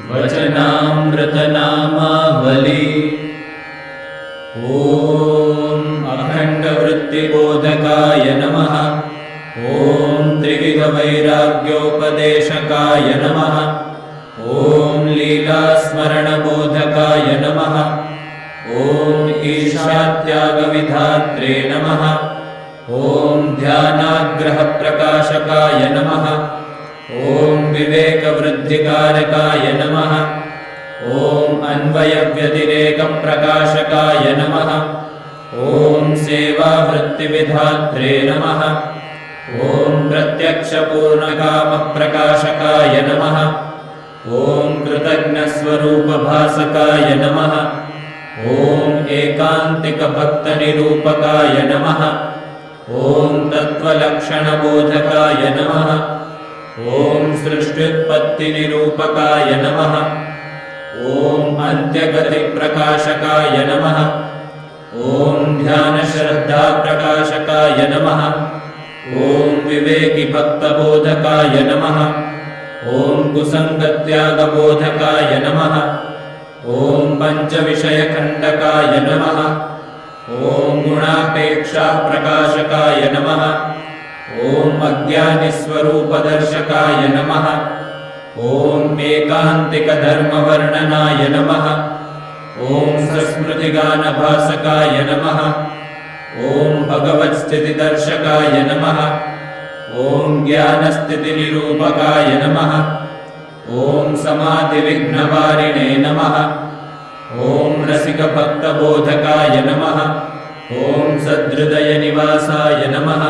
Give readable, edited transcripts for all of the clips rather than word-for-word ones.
वचनामृतनामावली। ॐ अखण्डवृत्तिबोधकाय नमः। ॐ त्रिविधवैराग्योपदेशकाय नमः। ॐ लीलास्मरणबोधकाय नमः। ॐ ईशात्यागविधात्रे नमः। ॐ ध्यानाग्रहप्रकाशकाय नमः। ॐ विवेकवृद्धिकारकाय नमः। ॐ अन्वयव्यतिरेकप्रकाशकाय नमः। ॐ सेवावृत्तिविधात्रे नमः। ॐ प्रत्यक्षपूर्णकामप्रकाशकाय नमः। ॐ कृतज्ञस्वरूपभासकाय नमः। ॐ एकान्तिकभक्तनिरूपकाय नमः। ॐ तत्त्वलक्षणबोधकाय नमः। ॐ सृष्त्युत्पत्तिनिरूपकाय नमः। ॐ अन्त्यगतिप्रकाशकाय नमः। ॐ ध्यानश्रद्धाप्रकाशकाय नमः। ॐ विवेकिभक्तबोधकाय नमः। ॐ कुसङ्गत्यागबोधकाय नमः। ॐ पञ्चविषयखण्डकाय नमः। ॐ गुणापेक्षाप्रकाशकाय नमः। ॐ अज्ञानिस्वरूपदर्शकाय नमः। ॐ एकान्तिकधर्मवर्णनाय नमः। ॐ सस्मृतिगानभासकाय नमः। ॐ भगवत्स्थितिदर्शकाय नमः। ॐ ज्ञानस्थितिनिरूपकाय नमः। ॐ समाधिविघ्नवारिणे नमः। ॐ रसिकभक्तबोधकाय नमः। ॐ सद्हृदयनिवासाय नमः।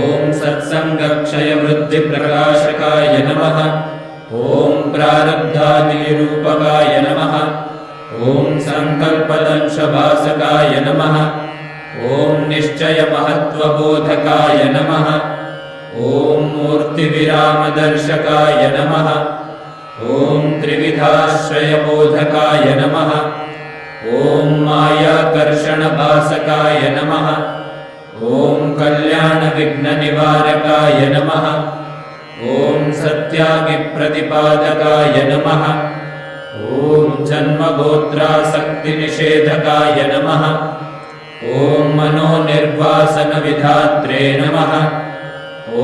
ॐ सत्सङ्गक्षयवृद्धिप्रकाशकाय नमः। ॐ प्रारब्धादिनिरूपकाय नमः। ॐ सङ्कल्पदंशभासकाय नमः। ॐ निश्चयमहत्त्वबोधकाय नमः। ॐ मूर्तिविरामदर्शकाय नमः। ॐ त्रिविधाश्रयबोधकाय नमः। ॐ मायाकर्षणभासकाय नमः। ॐ कल्याणविघ्ननिवारकाय नमः। ॐ सत्यागिप्रतिपादकाय नमः। ॐ जन्मगोत्रासक्तिनिषेधकाय नमः। ॐ मनोनिर्वासनविधात्रे नमः।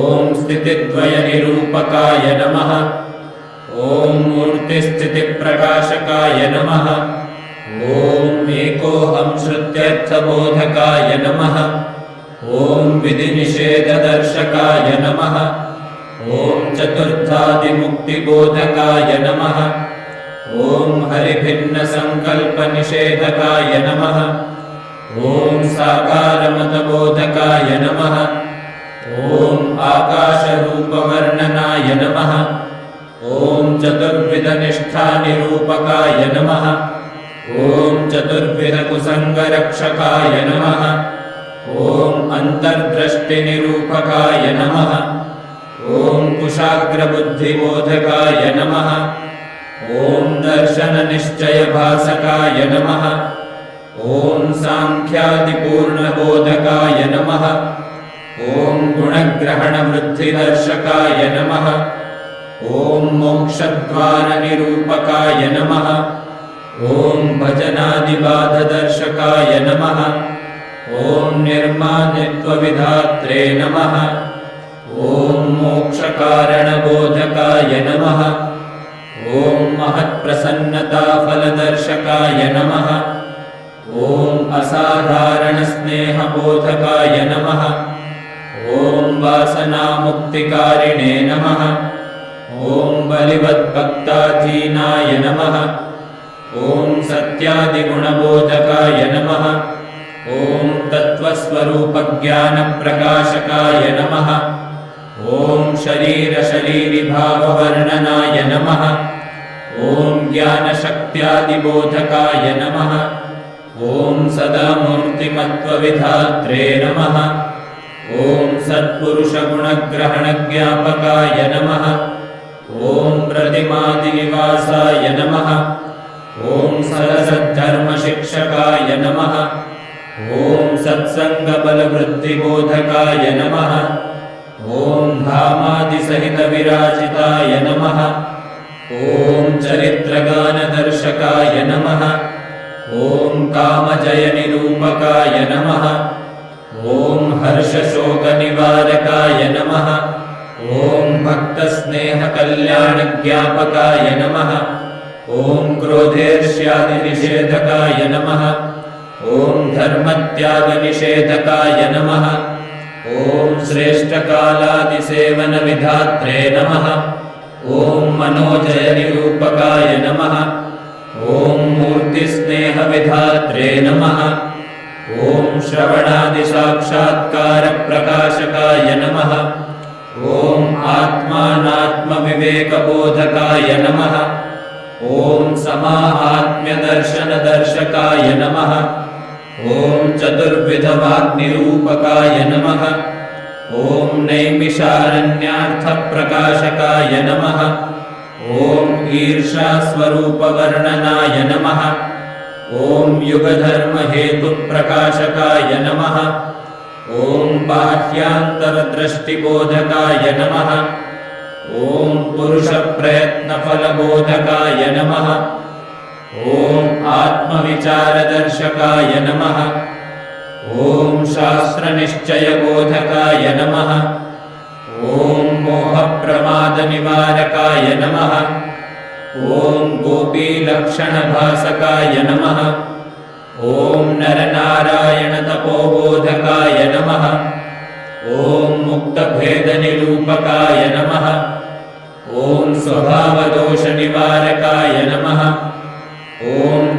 ॐ स्थितिद्वयनिरूपकाय नमः। ॐ मूर्तिस्थितिप्रकाशकाय नमः। ॐ एकोऽहं श्रुत्यर्थबोधकाय नमः। ॐ विधिनिषेधदर्शकाय नमः। ॐ चतुर्थादिमुक्तिबोधकाय नमः। ॐ हरिभिन्नसङ्कल्पनिषेधकाय नमः। ॐ साकारमतबोधकाय नमः। ॐ आकाशरूपवर्णनाय नमः। ॐ चतुर्विधनिष्ठानिरूपकाय नमः। ॐ चतुर्विधकुसङ्गरक्षकाय नमः। ॐ अन्तर्दृष्टिनिरूपकाय नमः। ॐ कुशाग्रबुद्धिबोधकाय नमः। ॐ दर्शननिश्चयभासकाय नमः। ॐ साङ्ख्यादिपूर्णबोधकाय नमः। ॐ गुणग्रहणवृद्धिदर्शकाय नमः। ॐ मोक्षद्वारनिरूपकाय नमः। ॐ भजनादिबाधदर्शकाय नमः। ॐ निर्मानित्वविधात्रे नमः। ॐ मोक्षकारणबोधकाय नमः। ॐ महत्प्रसन्नताफलदर्शकाय नमः। ॐ असाधारणस्नेहबोधकाय नमः। ॐ वासनामुक्तिकारिणे नमः। ॐ बलिवद्भक्ताधीनाय नमः। ॐ सत्यादिगुणबोधकाय नमः। ॐ तत्त्वस्वरूपज्ञानप्रकाशकाय नमः। ॐ शरीरशरीरिभाववर्णनाय नमः। ॐ ज्ञानशक्त्यादिबोधकाय नमः। ॐ सदामूर्तिमत्वविधात्रे नमः। ॐ सत्पुरुषगुणग्रहणज्ञापकाय नमः। ॐ प्रतिमादिनिवासाय नमः। ॐ सरसद्धर्मशिक्षकाय नमः। ॐ सत्सङ्गबलवृद्धिबोधकाय नमः। ॐ धामादिसहितविराजिताय नमः। ॐ चरित्रगानदर्शकाय नमः। ॐ कामजयनिरूपकाय नमः। ॐ हर्षशोकनिवारकाय नमः। ॐ भक्तस्नेहकल्याणज्ञापकाय नमः। ॐ क्रोधेर्ष्यादिनिषेधकाय नमः। ॐ धर्मत्यागनिषेधकाय नमः। ॐ श्रेष्ठकालादिसेवनविधात्रे नमः। ॐ मनोजयनिरूपकाय नमः। ॐ मूर्तिस्नेहविधात्रे नमः। ॐ श्रवणादिसाक्षात्कारप्रकाशकाय नमः। ॐ आत्मानात्मविवेकबोधकाय नमः। ॐ समाहात्म्यदर्शनदर्शकाय नमः। ॐ चतुर्विधवाग्निरूपकाय नमः। ॐ नैमिषारण्यार्थप्रकाशकाय नमः। ॐ ईर्षास्वरूपवर्णनाय नमः। ॐ युगधर्महेतुप्रकाशकाय नमः। ॐ बाह्यान्तरदृष्टिबोधकाय नमः। ॐ पुरुषप्रयत्नफलबोधकाय नमः। ॐ आत्मविचारदर्शकाय नमः। ॐ शास्त्रनिश्चयबोधकाय नमः। ॐ मोहप्रमादनिवारकाय नमः। ॐ गोपीलक्षणभासकाय नमः। ॐ नरनारायणतपोबोधकाय नमः। ॐ मुक्तभेदनिरूपकाय नमः। ॐ स्वभावदोषनिवारकाय नमः। ॐ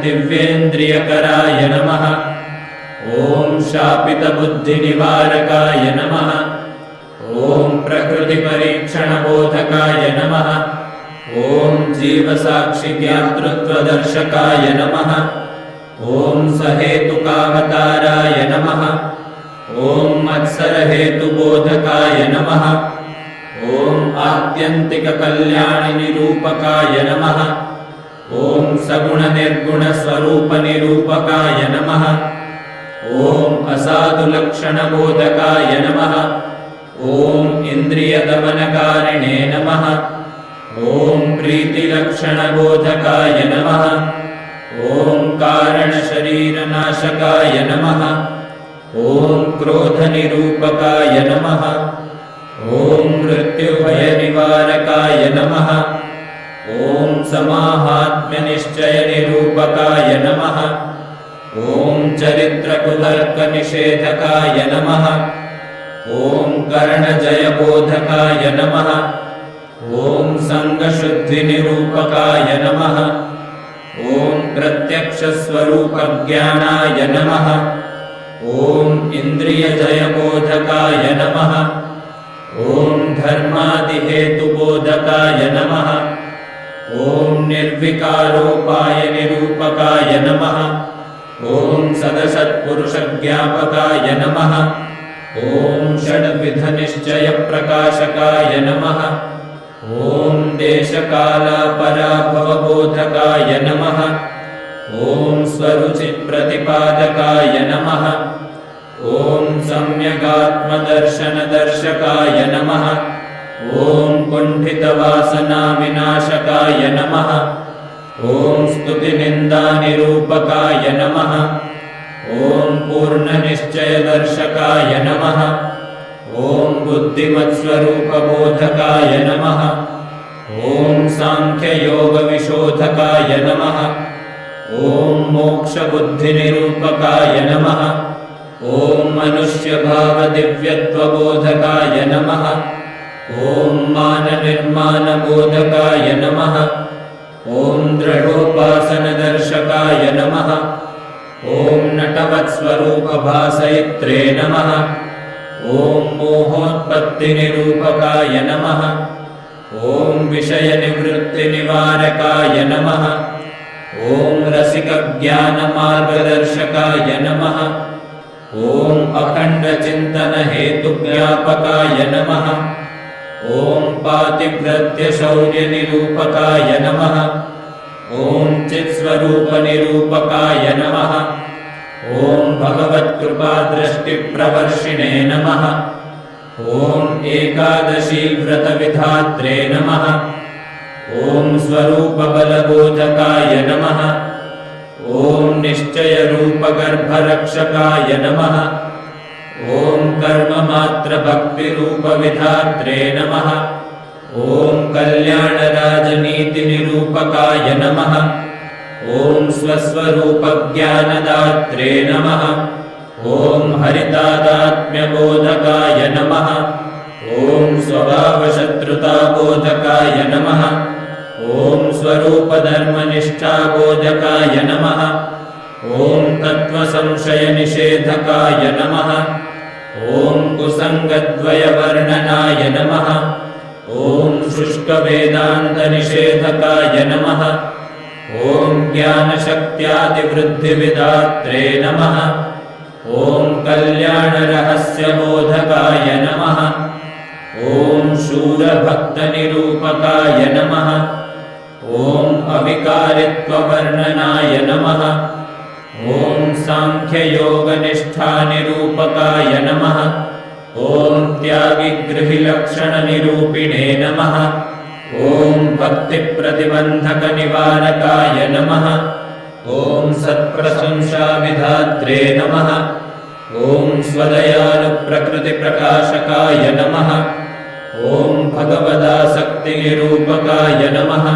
दिव्येन्द्रियकराय नमः। ॐ शापितबुद्धिनिवारकाय नमः। ॐ प्रकृतिपरीक्षणबोधकाय नमः। ॐ जीवसाक्षिज्ञातृत्वदर्शकाय नमः। ॐ सहेतुकावताराय नमः। ॐ मत्सरहेतुबोधकाय नमः। ॐ आत्यन्तिककल्याणनिरूपकाय नमः। ॐ सगुणनिर्गुणस्वरूपनिरूपकाय नमः। ॐ असाधुलक्षणबोधकाय नमः। ॐ इन्द्रियदमनकारिणे नमः। ॐ प्रीतिलक्षणबोधकाय नमः। ॐ कारणशरीरनाशकाय नमः। ॐ क्रोधनिरूपकाय नमः। ॐ मृत्युभयनिवारकाय नमः। ॐ समाहात्म्यनिश्चयनिरूपकाय नमः। ॐ चरित्रकुतर्कनिषेधकाय नमः। ॐ कर्णजयबोधकाय नमः। ॐ सङ्गशुद्धिनिरूपकाय नमः। ॐ प्रत्यक्षस्वरूपज्ञानाय नमः। ॐ इन्द्रियजयबोधकाय नमः। ॐ धर्मादिहेतुबोधकाय नमः। ॐ निर्विकारोपायनिरूपकाय नमः। ॐ सदसत्पुरुषज्ञापकाय नमः। ॐ षड्विधनिश्चयप्रकाशकाय नमः। ॐ देशकालापराभवबोधकाय नमः। ॐ स्वरुचिप्रतिपादकाय नमः। ॐ सम्यगात्मदर्शनदर्शकाय नमः। ॐ कुण्ठितवासनाविनाशकाय नमः। ॐ स्तुतिनिन्दानिरूपकाय नमः। ॐ पूर्णनिश्चयदर्शकाय नमः। ॐ बुद्धिमत्स्वरूपबोधकाय नमः। ॐ साङ्ख्ययोगविशोधकाय नमः। ॐ मोक्षबुद्धिनिरूपकाय नमः। ॐ मनुष्यभावदिव्यत्वबोधकाय नमः। ॐ माननिर्माणबोधकाय नमः। ॐ दृढोपासनदर्शकाय नमः। ॐ नटवत्स्वरूपभासयित्रे नमः। ॐ मोहोत्पत्तिनिरूपकाय नमः। ॐ विषयनिवृत्तिनिवारकाय नमः। ॐ रसिकज्ञानमार्गदर्शकाय नमः। ॐ अखण्डचिन्तनहेतुज्ञापकाय नमः। ॐ पातिव्रत्यशौर्यनिरूपकाय नमः। ॐ चित्स्वरूपनिरूपकाय नमः। ॐ भगवत्कृपादृष्टिप्रवर्षिणे नमः। ॐ एकादशीव्रतविधात्रे नमः। ॐ स्वरूपबलबोधकाय नमः। ॐ निश्चयरूपगर्भरक्षकाय नमः। ॐ कर्ममात्रभक्तिरूपविधात्रे नमः। ॐ कल्याणराजनीतिनिरूपकाय नमः। ॐ स्वस्वरूपज्ञानदात्रे नमः। ॐ हरितादात्म्यबोधकाय नमः। ॐ स्वभावशत्रुताबोधकाय नमः। ॐ स्वरूपधर्मनिष्ठाबोधकाय नमः। ॐ तत्त्वसंशयनिषेधकाय नमः। ॐ कुसङ्गद्वयवर्णनाय नमः। ॐ शुष्कवेदान्तनिषेधकाय नमः। ॐ ज्ञानशक्त्यादिवृद्धिविदात्रे नमः। ॐ कल्याणरहस्यबोधकाय नमः। ॐ शूरभक्तनिरूपकाय नमः। ॐ अविकारित्ववर्णनाय नमः। ॐ साङ्ख्ययोगनिष्ठानिरूपकाय नमः। ॐ त्यागिगृहिलक्षणनिरूपिणे नमः। ॐ भक्तिप्रतिबन्धकनिवारकाय नमः। ॐ सत्प्रशंसाविधात्रे नमः। ॐ स्वदयानुप्रकृतिप्रकाशकाय नमः। ॐ भगवदासक्तिनिरूपकाय नमः।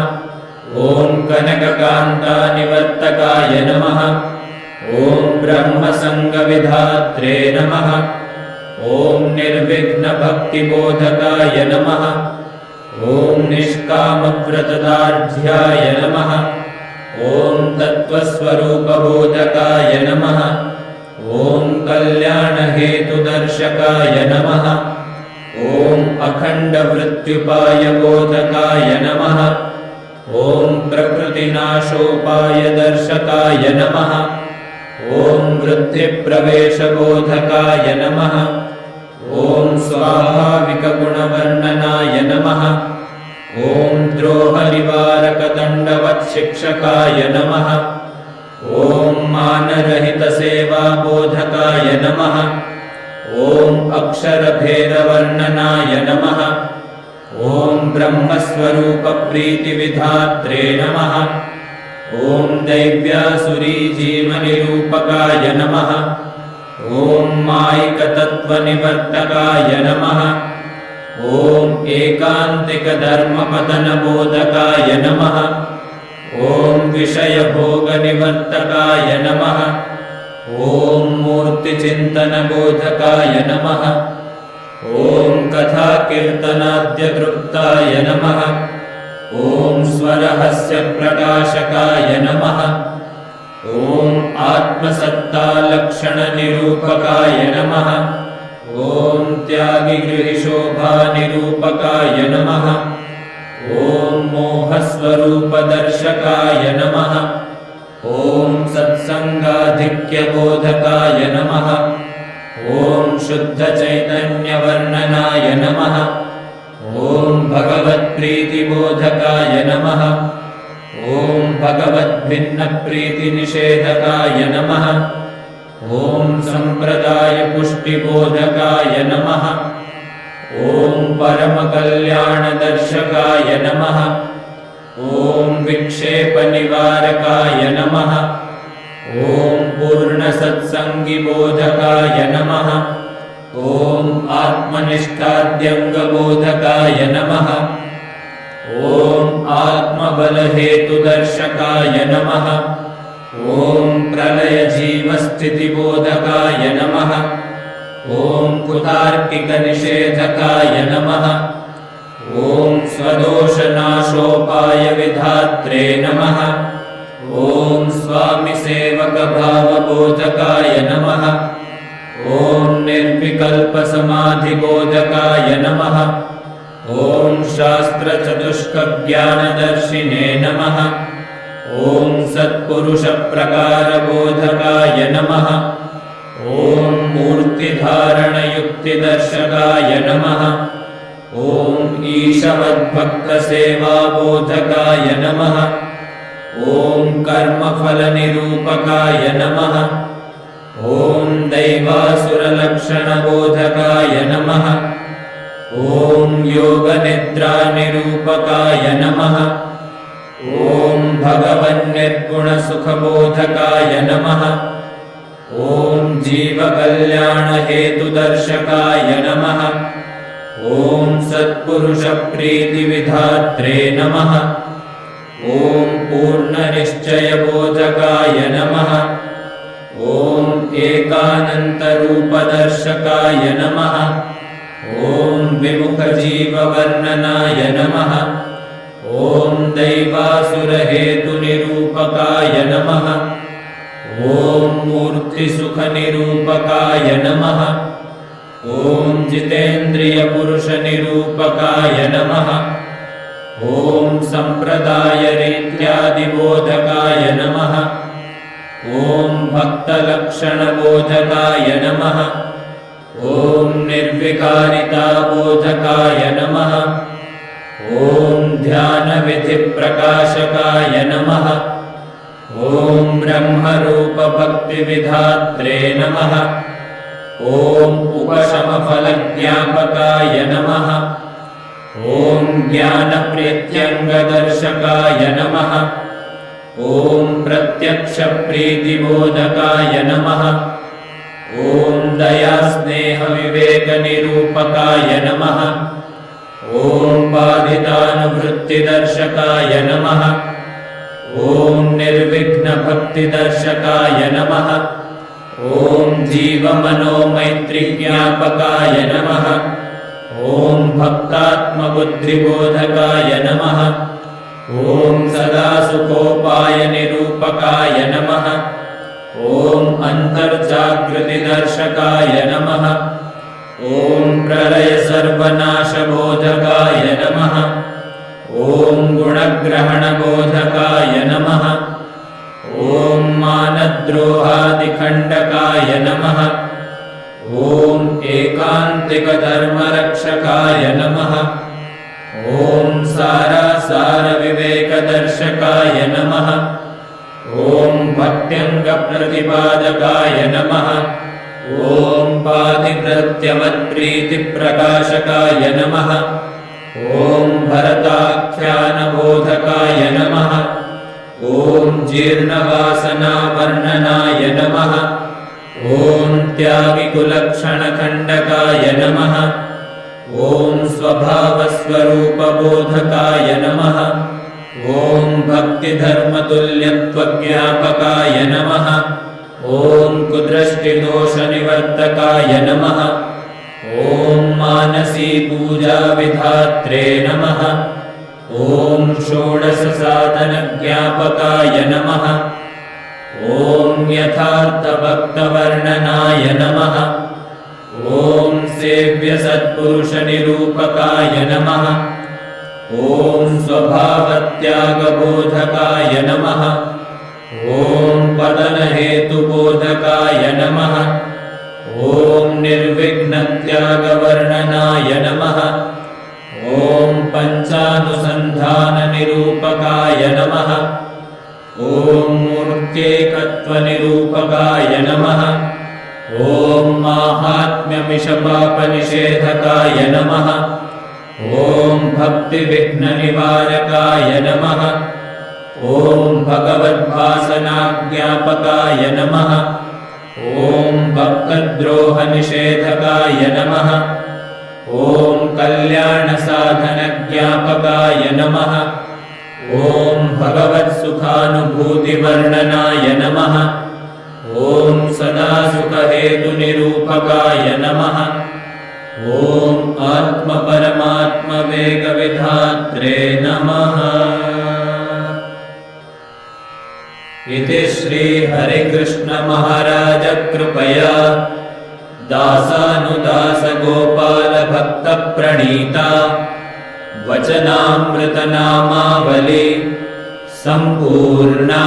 ॐ कनककान्तानिवर्तकाय नमः। ॐ ब्रह्मसङ्गविधात्रे नमः। ॐ निर्विघ्नभक्तिबोधकाय नमः। ॐ निष्कामव्रतदार्ढ्याय नमः। ॐ तत्त्वस्वरूपबोधकाय नमः। ॐ कल्याणहेतुदर्शकाय नमः। ॐ अखण्डवृत्त्युपायबोधकाय नमः। ॐ प्रकृतिनाशोपायदर्शकाय नमः। ॐ वृत्तिप्रवेशबोधकाय नमः। ॐ स्वाभाविकगुणवर्णनाय नमः। ॐ द्रोहनिवारकदण्डवत्शिक्षकाय नमः। ॐ मानरहितसेवाबोधकाय नमः। ॐ अक्षरभेदवर्णनाय नमः। ॐ ब्रह्मस्वरूपप्रीतिविधात्रे नमः। ॐ दैव्यासुरीजीवनिरूपकाय नमः। ॐ मायिकतत्त्वनिवर्तकाय नमः। ॐ एकान्तिकधर्मपतनबोधकाय नमः। ॐ विषयभोगनिवर्तकाय नमः। ॐ मूर्तिचिन्तनबोधकाय नमः। ॐ कथाकीर्तनाद्यतृप्ताय नमः। ॐ स्वरहस्यप्रकाशकाय नमः। ॐ आत्मसत्तालक्षणनिरूपकाय नमः। ॐ त्यागिगृहिशोभानिरूपकाय नमः। ॐ मोहस्वरूपदर्शकाय नमः। ॐ सत्सङ्गाधिक्यबोधकाय नमः। ॐ शुद्धचैतन्यवर्णनाय नमः। ॐ भगवत्प्रीतिबोधकाय नमः। ॐ भगवद्भिन्नप्रीतिनिषेधकाय नमः। ॐ सम्प्रदायपुष्टिबोधकाय नमः। ॐ परमकल्याणदर्शकाय नमः। ॐ विक्षेपनिवारकाय नमः। ॐ पूर्णसत्सङ्गिबोधकाय नमः। ॐ आत्मनिष्ठाद्यङ्गबोधकाय नमः। ॐ आत्मबलहेतुदर्शकाय नमः। ॐ प्रलयजीवस्थितिबोधकाय नमः। ॐ कुतार्किकनिषेधकाय नमः। ॐ स्वदोषनाशोपायविधात्रे नमः। ॐ स्वामिसेवकभावबोधकाय नमः। ॐ निर्विकल्पसमाधिबोधकाय नमः। ॐ शास्त्रचतुष्कज्ञानदर्शिने नमः। ॐ सत्पुरुषप्रकारबोधकाय नमः। ॐ मूर्तिधारणयुक्तिदर्शकाय नमः। ॐ ईशवद्भक्तसेवाबोधकाय नमः। ॐ कर्मफलनिरूपकाय नमः। ॐ दैवासुरलक्षणबोधकाय नमः। ॐ योगनिद्रानिरूपकाय नमः। ॐ भगवन्निर्गुणसुखबोधकाय नमः। ॐ जीवकल्याणहेतुदर्शकाय नमः। ॐ सत्पुरुषप्रीतिविधात्रे नमः। ॐ पूर्णनिश्चयबोधकाय नमः। ॐ एकानन्तरूपदर्शकाय नमः। ॐ विमुखजीववर्णनाय नमः। ॐ दैवासुरहेतुनिरूपकाय नमः। ॐ मूर्तिसुखनिरूपकाय नमः। ॐ जितेन्द्रियपुरुषनिरूपकाय नमः। ॐ सम्प्रदायरीत्यादिबोधकाय नमः। ॐ भक्तलक्षणबोधकाय नमः। ॐ निर्विकारिताबोधकाय नमः। ॐ ध्यानविधिप्रकाशकाय नमः। ॐ ब्रह्मरूपभक्तिविधात्रे नमः। ॐ उपशमफलज्ञापकाय नमः। ॐ ज्ञानप्रीत्यङ्गदर्शकाय नमः। ॐ प्रत्यक्षप्रीतिबोधकाय नमः। ॐ दयास्नेहविवेकनिरूपकाय नमः। ॐ बाधितानुवृत्तिदर्शकाय नमः। ॐ निर्विघ्नभक्तिदर्शकाय नमः। ॐ जीवमनोमैत्रिज्ञापकाय नमः। ॐ भक्तात्मबुद्धिबोधकाय नमः। ॐ सदासुखोपायनिरूपकाय नमः। ॐ अन्तर्जागृतिदर्शकाय नमः। ॐ प्रलयसर्वनाशबोधकाय नमः। ॐ गुणग्रहणबोधकाय नमः। ॐ मानद्रोहादिखण्डकाय नमः। ॐ एकान्तिकधर्मरक्षकाय नमः। ॐ सारासारविवेकदर्शकाय नमः। ॐ भक्त्यङ्गप्रतिपादकाय नमः। ॐ पातिव्रत्यवत्प्रीतिप्रकाशकाय नमः। ॐ भरताख्यानबोधकाय नमः। ॐ जीर्णवासनावर्णनाय नमः। ॐ त्यागिकुलक्षणखण्डकाय नमः। ॐ स्वभावस्वरूपबोधकाय नमः। ॐ भक्तिधर्मतुल्यत्वज्ञापकाय नमः। ॐ कुदृष्टिदोषनिवर्तकाय नमः। ॐ मानसीपूजाविधात्रे नमः। ॐ षोडशसाधनज्ञापकाय नमः। ॐ यथार्थभक्तवर्णनाय नमः। ॐ सेव्यसत्पुरुषनिरूपकाय नमः। ॐ स्वभावत्यागबोधकाय नमः। ॐ पतनहेतुबोधकाय नमः। ॐ निर्विघ्नत्यागवर्णनाय नमः। ॐ पञ्चानुसन्धाननिरूपकाय नमः। ॐ मूर्त्येकत्वनिरूपकाय नमः। ॐ माहात्म्यमिषपापनिषेधकाय नमः। ॐ भक्तिविघ्ननिवारकाय नमः। ॐ भगवद्भासनाज्ञापकाय नमः। ॐ भक्तद्रोहनिषेधकाय नमः। ॐ कल्याणसाधनज्ञापकाय नमः। ॐ भगवत्सुखानुभूतिवर्णनाय नमः। ॐ सदासुखहेतुनिरूपकाय नमः। ॐ आत्मपरमात्मवेगविधात्रे नमः। इति श्रीहरिकृष्णमहाराजकृपया दासानुदासगोपालभक्तप्रणीता वचनामृतनामावली सम्पूर्णा।